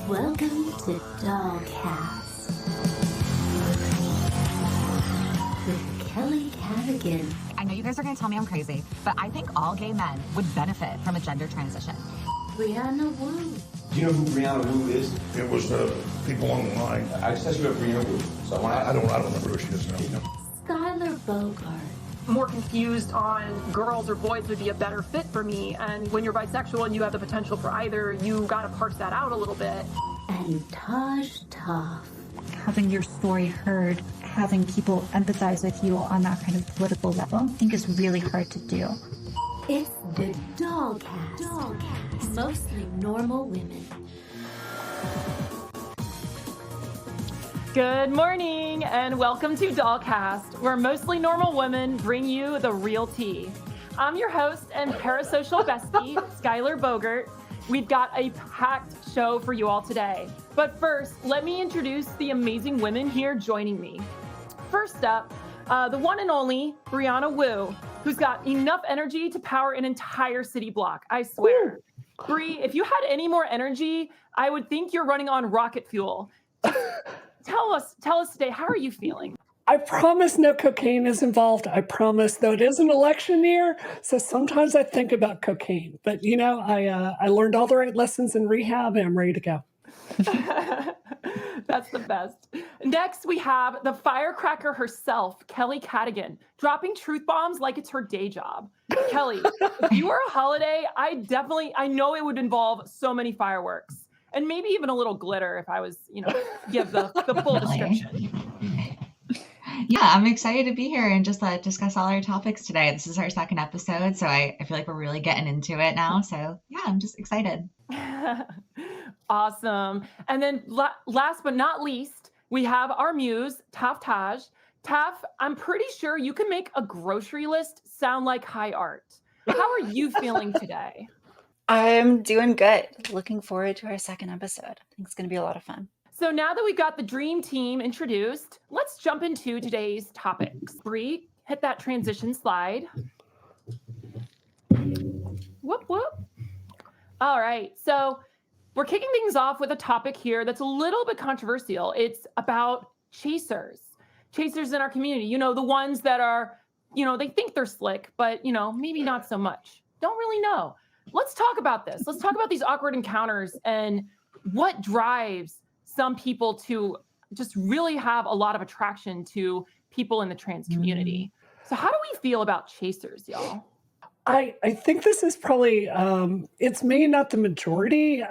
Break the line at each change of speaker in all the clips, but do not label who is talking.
Welcome to Dollcast with Kelly Cadigan.
I know you guys are going to tell me I'm crazy, but I think all gay men would benefit from a gender transition.
Brianna Wu.
Do you know who Brianna Wu is?
It was people online.
I just asked you about Brianna Wu, so
I don't remember who she is now.
Schyler Bogert.
More confused on girls or boys would be a better fit for me. And when you're bisexual and you have the potential for either, you got to parse that out a little bit.
And TafTaj.
Having your story heard, having people empathize with you on that kind of political level, I think is really hard to do.
It's the Dollcast. Mostly normal women.
Good morning and welcome to Dollcast, where mostly normal women bring you the real tea. I'm your host and parasocial bestie, Schyler Bogert. We've got a packed show for you all today. But first, let me introduce the amazing women here joining me. First up, the one and only Brianna Wu, who's got enough energy to power an entire city block, I swear. Bri, if you had any more energy, I would think you're running on rocket fuel. Tell us today, how are you feeling?
I promise no cocaine is involved. I promise, though it is an election year, so sometimes I think about cocaine. But, I learned all the right lessons in rehab, and I'm ready to go.
That's the best. Next, we have the firecracker herself, Kelly Cadigan, dropping truth bombs like it's her day job. Kelly, if you were a holiday, I know it would involve so many fireworks. And maybe even a little glitter if I was, give the full description.
Yeah, I'm excited to be here and just discuss all our topics today. This is our second episode, so I feel like we're really getting into it now. So yeah, I'm just excited.
Awesome. And then last but not least, we have our muse, TafTaj. Taf, I'm pretty sure you can make a grocery list sound like high art. How are you feeling today?
I'm doing good. Looking forward to our second episode. I think it's going to be a lot of fun.
So now that we've got the dream team introduced, let's jump into today's topics. Bri, hit that transition slide. Whoop, whoop. All right. So we're kicking things off with a topic here that's a little bit controversial. It's about chasers. Chasers in our community. The ones that are, they think they're slick, but, maybe not so much. Don't really know. Let's talk about this. Let's talk about these awkward encounters and what drives some people to just really have a lot of attraction to people in the trans community. So how do we feel about chasers, y'all?
I think this is probably, it's maybe not the majority,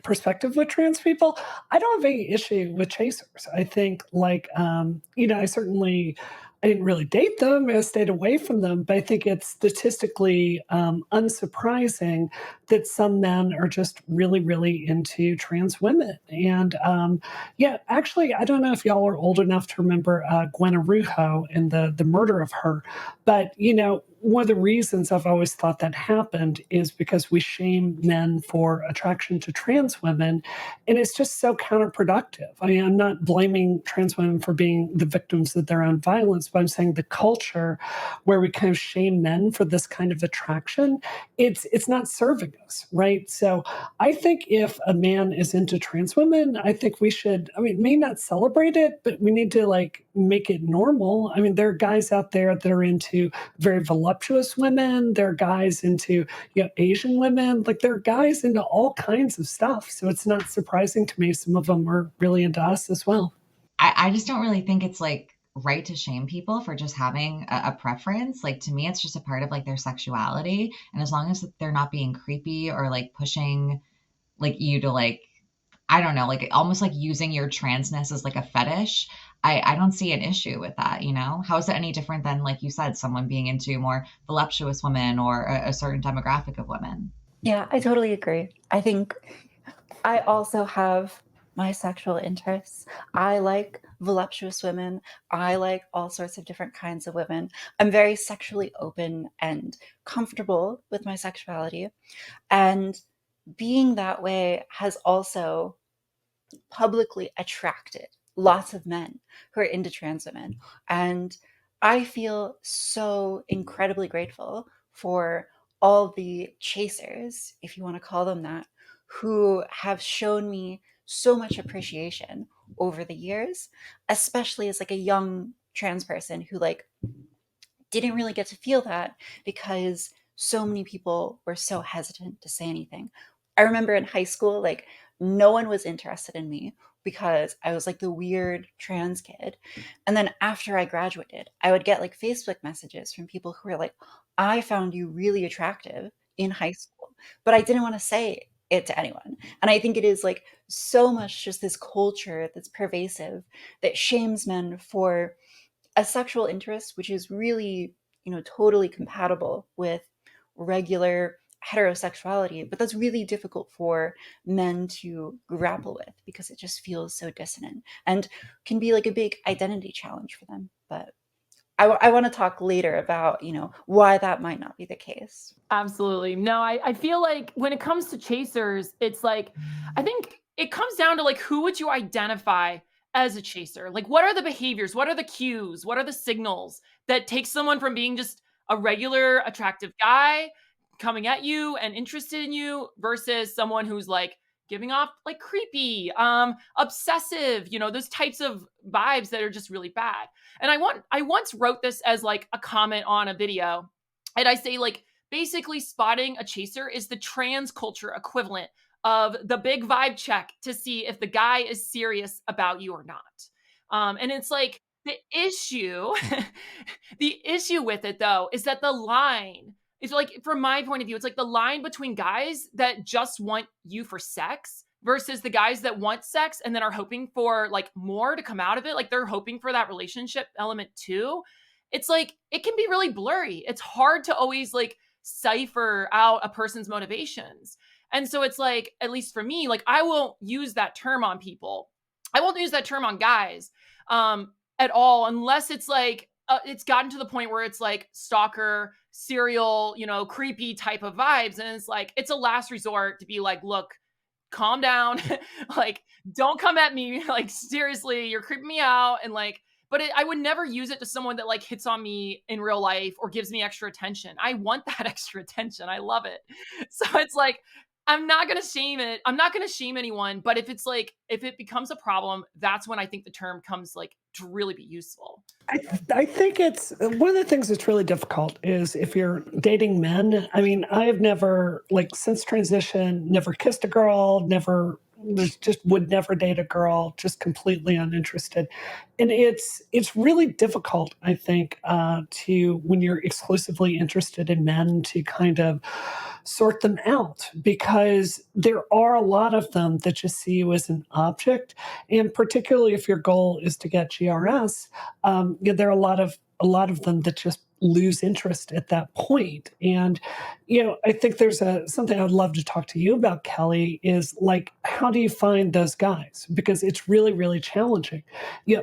perspective with trans people. I don't have any issue with chasers. I think I didn't really date them. I stayed away from them. But I think it's statistically unsurprising that some men are just really, really into trans women. And actually, I don't know if y'all are old enough to remember Gwen Arujo and the murder of her. But, one of the reasons I've always thought that happened is because we shame men for attraction to trans women. And it's just so counterproductive. I mean, I'm not blaming trans women for being the victims of their own violence, but I'm saying the culture where we kind of shame men for this kind of attraction, it's not serving us, right? So I think if a man is into trans women, I think we should, may not celebrate it, but we need to make it normal. I mean, there are guys out there that are into very voluptuous women. There are guys into, Asian women. There are guys into all kinds of stuff. So it's not surprising to me. Some of them are really into us as well.
I just don't really think it's right to shame people for just having a preference. To me, it's just a part of their sexuality. And as long as they're not being creepy or pushing you to I don't know, almost using your transness as a fetish. I don't see an issue with that, How is it any different than, like you said, someone being into more voluptuous women or a certain demographic of women?
Yeah, I totally agree. I think I also have my sexual interests. I like voluptuous women. I like all sorts of different kinds of women. I'm very sexually open and comfortable with my sexuality. And being that way has also publicly attracted lots of men who are into trans women. And I feel so incredibly grateful for all the chasers, if you want to call them that, who have shown me so much appreciation over the years, especially as like a young trans person who like didn't really get to feel that because so many people were so hesitant to say anything. I remember in high school, like no one was interested in me because I was like the weird trans kid. And then after I graduated, I would get like Facebook messages from people who were like, I found you really attractive in high school, but I didn't want to say it to anyone. And I think it is like so much just this culture that's pervasive that shames men for a sexual interest which is really, totally compatible with regular heterosexuality, but that's really difficult for men to grapple with because it just feels so dissonant and can be like a big identity challenge for them. But I want to talk later about, why that might not be the case.
Absolutely. No, I feel like when it comes to chasers, it's like, I think it comes down to like, who would you identify as a chaser? Like, what are the behaviors? What are the cues? What are the signals that take someone from being just a regular attractive guy coming at you and interested in you versus someone who's like giving off like creepy, obsessive, those types of vibes that are just really bad. And I once wrote this as like a comment on a video, and I say like, basically spotting a chaser is the trans culture equivalent of the big vibe check to see if the guy is serious about you or not. And it's like the issue, the issue with it though, is that the line is like, from my point of view, it's like the line between guys that just want you for sex versus the guys that want sex and then are hoping for like more to come out of it. Like they're hoping for that relationship element too. It's like, it can be really blurry. It's hard to always like cipher out a person's motivations. And so it's like, at least for me, like I won't use that term on people. I won't use that term on guys at all, unless it's like, it's gotten to the point where it's like stalker, serial, creepy type of vibes. And it's like, it's a last resort to be like, look, calm down. Like, don't come at me. Like, seriously, you're creeping me out. And like, but I would never use it to someone that like hits on me in real life or gives me extra attention. I want that extra attention. I love it. So it's like, I'm not going to shame it. I'm not going to shame anyone. But if it's like, if it becomes a problem, that's when I think the term comes like to really be useful.
I think it's one of the things that's really difficult is if you're dating men. I mean, I have never, like, since transition, never kissed a girl, would never date a girl, just completely uninterested. And it's really difficult, I think, to, when you're exclusively interested in men, to kind of sort them out, because there are a lot of them that just see you as an object. And particularly if your goal is to get GRS, there are a lot of them that just lose interest at that point. And, I think there's something I would love to talk to you about, Kelly, is like, how do you find those guys? Because it's really, really challenging.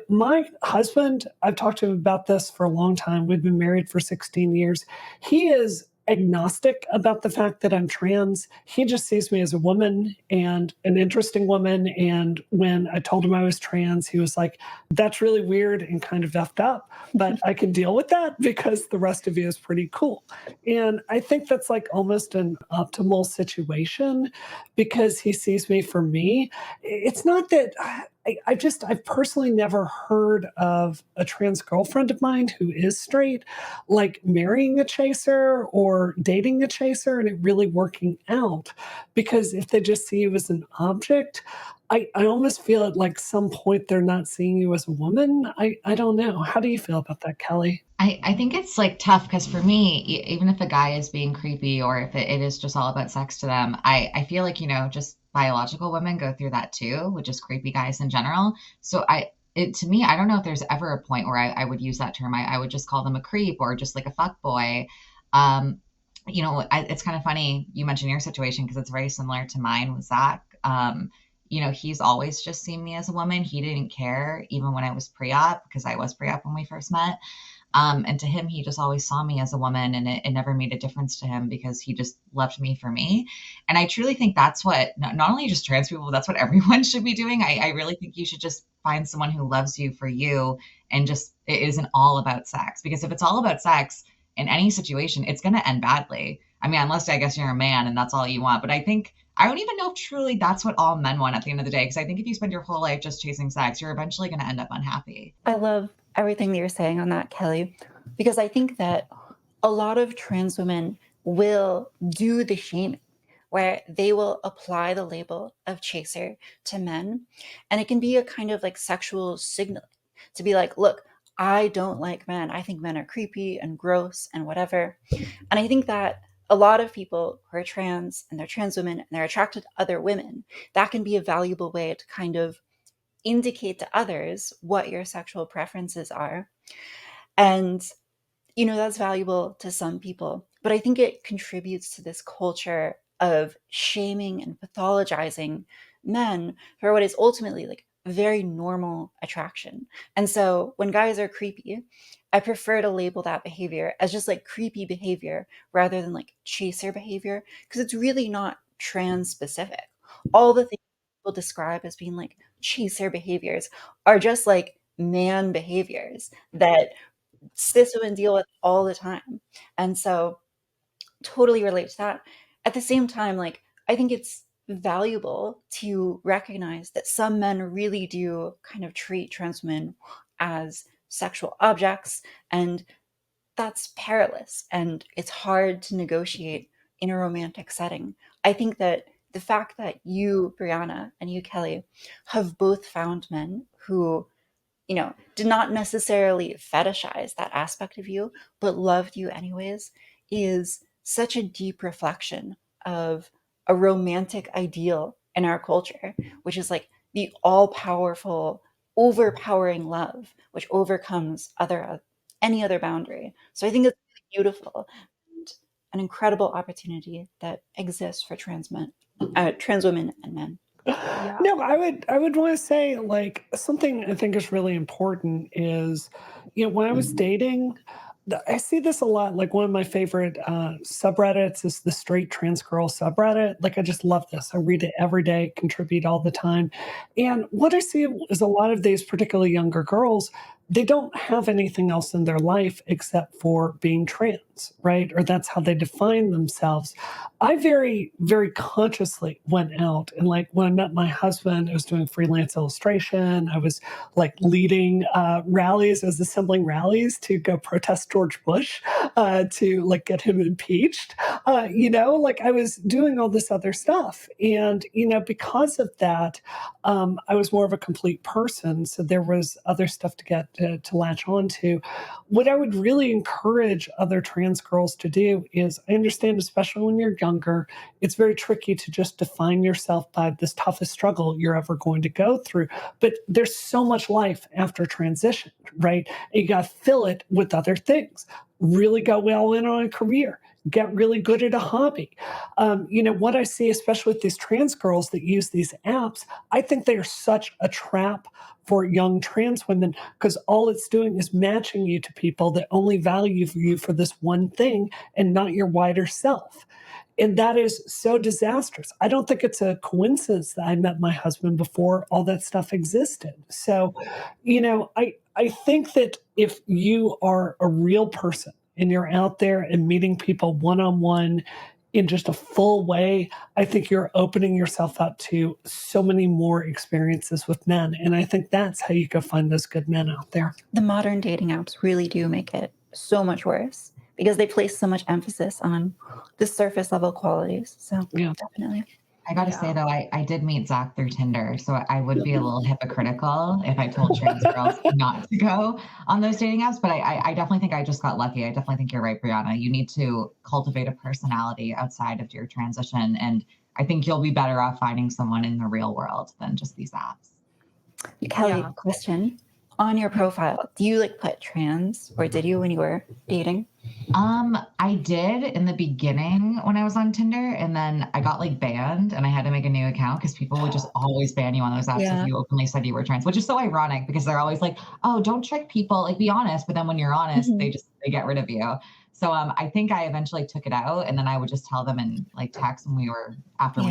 My husband, I've talked to him about this for a long time. We've been married for 16 years. He is agnostic about the fact that I'm trans. He just sees me as a woman and an interesting woman. And when I told him I was trans, he was like, that's really weird and kind of effed up, but I can deal with that because the rest of you is pretty cool. And I think that's like almost an optimal situation because he sees me for me. It's not that I've personally never heard of a trans girlfriend of mine who is straight, like marrying a chaser or dating a chaser and it really working out. Because if they just see you as an object, I almost feel at like some point they're not seeing you as a woman. I don't know. How do you feel about that, Kelly?
I think it's like tough because for me, even if a guy is being creepy or if it is just all about sex to them, I feel like, just biological women go through that too, which is creepy guys in general. So to me, I don't know if there's ever a point where I would use that term. I would just call them a creep or just like a fuck boy. It's kind of funny you mentioned your situation because it's very similar to mine with Zach. He's always just seen me as a woman. He didn't care even when I was pre-op because I was pre-op when we first met. And to him, he just always saw me as a woman and it never made a difference to him because he just loved me for me. And I truly think that's what, not only just trans people, that's what everyone should be doing. I really think you should just find someone who loves you for you and just, it isn't all about sex. Because if it's all about sex in any situation, it's going to end badly. I mean, unless I guess you're a man and that's all you want. But I think I don't even know if truly that's what all men want at the end of the day. Because I think if you spend your whole life just chasing sex, you're eventually going to end up unhappy.
I love everything that you're saying on that, Kelly, because I think that a lot of trans women will do the shaming where they will apply the label of chaser to men. And it can be a kind of like sexual signal to be like, look, I don't like men. I think men are creepy and gross and whatever. And I think that a lot of people who are trans and they're trans women and they're attracted to other women, that can be a valuable way to kind of indicate to others what your sexual preferences are. And, you know, that's valuable to some people, but I think it contributes to this culture of shaming and pathologizing men for what is ultimately like very normal attraction. And so when guys are creepy, I prefer to label that behavior as just like creepy behavior rather than like chaser behavior, because it's really not trans specific. All the things people describe as being like chaser behaviors are just like man behaviors that cis women deal with all the time. And so totally relate to that. At the same time, like I think it's valuable to recognize that some men really do kind of treat trans women as sexual objects, and that's perilous and it's hard to negotiate in a romantic setting. I think that the fact that you, Brianna, and you, Kelly, have both found men who, you know, did not necessarily fetishize that aspect of you, but loved you anyways, is such a deep reflection of a romantic ideal in our culture, which is like the all-powerful, overpowering love, which overcomes any other boundary. So I think it's beautiful and an incredible opportunity that exists for trans women and men.
Yeah.
No, I would want to say like something I think is really important is, you know, when I was dating, I see this a lot. Like one of my favorite subreddits is the straight trans girl subreddit. Like I just love this. I read it every day, contribute all the time. And what I see is a lot of these, particularly younger girls, they don't have anything else in their life except for being trans, right? Or that's how they define themselves. I very, very consciously went out and like when I met my husband, I was doing freelance illustration. I was like leading rallies, I was assembling rallies to go protest George Bush to like get him impeached. You know, like I was doing all this other stuff. And, you know, because of that, I was more of a complete person. So there was other stuff to get to latch on to. What I would really encourage other trans girls to do is I understand, especially when you're younger, it's very tricky to just define yourself by this toughest struggle you're ever going to go through. But there's so much life after transition, right? And you got to fill it with other things. Really go well in on a career. Get really good at a hobby. You know, what I see, especially with these trans girls that use these apps, I think they are such a trap for young trans women because all it's doing is matching you to people that only value you for this one thing and not your wider self. And that is so disastrous. I don't think it's a coincidence that I met my husband before all that stuff existed. So, you know, I think that if you are a real person and you're out there and meeting people one on one in just a full way, I think you're opening yourself up to so many more experiences with men. And I think that's how you go find those good men out there.
The modern dating apps really do make it so much worse because they place so much emphasis on the surface level qualities. So
Yeah.
definitely.
I got to say, though, I did meet Zach through Tinder, so I would be a little hypocritical if I told trans girls not to go on those dating apps. But I definitely think I just got lucky. I definitely think you're right, Brianna. You need to cultivate a personality outside of your transition. And I think you'll be better off finding someone in the real world than just these apps.
Kelly, question. On your profile, do you like put trans, or did you when you were dating?
I did in the beginning when I was on Tinder, and then I got like banned and I had to make a new account because people would just always ban you on those apps if you openly said you were trans, which is so ironic because they're always like, oh, don't trick people, like be honest. But then when you're honest, they get rid of you. So I think I eventually took it out, and then I would just tell them in like text when we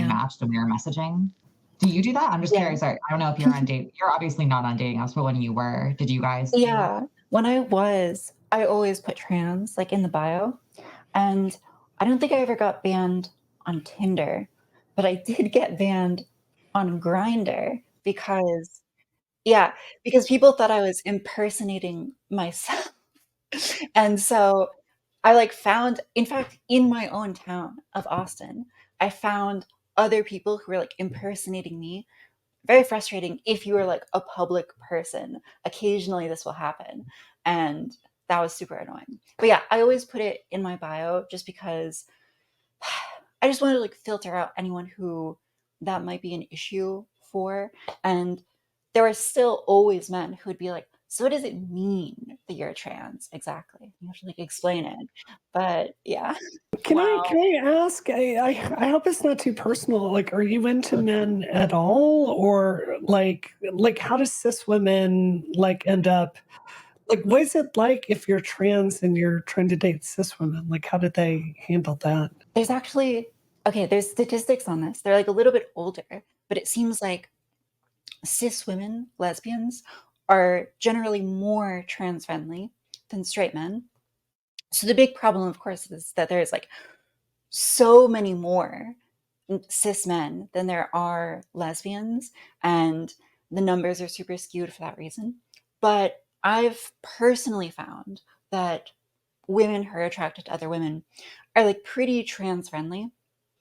matched and we were messaging. Do you do that? I'm just curious. I don't know if you're on date. You're obviously not on dating apps, but when you were, did you guys?
Yeah. When I always put trans like in the bio. And I don't think I ever got banned on Tinder, but I did get banned on Grindr because, yeah, because people thought I was impersonating myself. And so I like found, in fact, in my own town of Austin, I found other people who were like impersonating me. Very frustrating if you are like a public person. Occasionally this will happen. And that was super annoying. But yeah, I always put it in my bio just because I just wanted to like filter out anyone who that might be an issue for. And there are still always men who would be like, so what does it mean that you're trans? Exactly. You have to like explain it. But yeah.
Can
Wow.
I ask? I hope it's not too personal. Like, are you into men at all, or like how does cis women like end up? Like, what is it like if you're trans and you're trying to date cis women? Like, how did they handle that?
There's actually, okay, there's statistics on this. They're like a little bit older, but it seems like cis women, lesbians, are generally more trans friendly than straight men. So the big problem, of course, is that there's like so many more cis men than there are lesbians, and the numbers are super skewed for that reason. But I've personally found that women who are attracted to other women are like pretty trans friendly.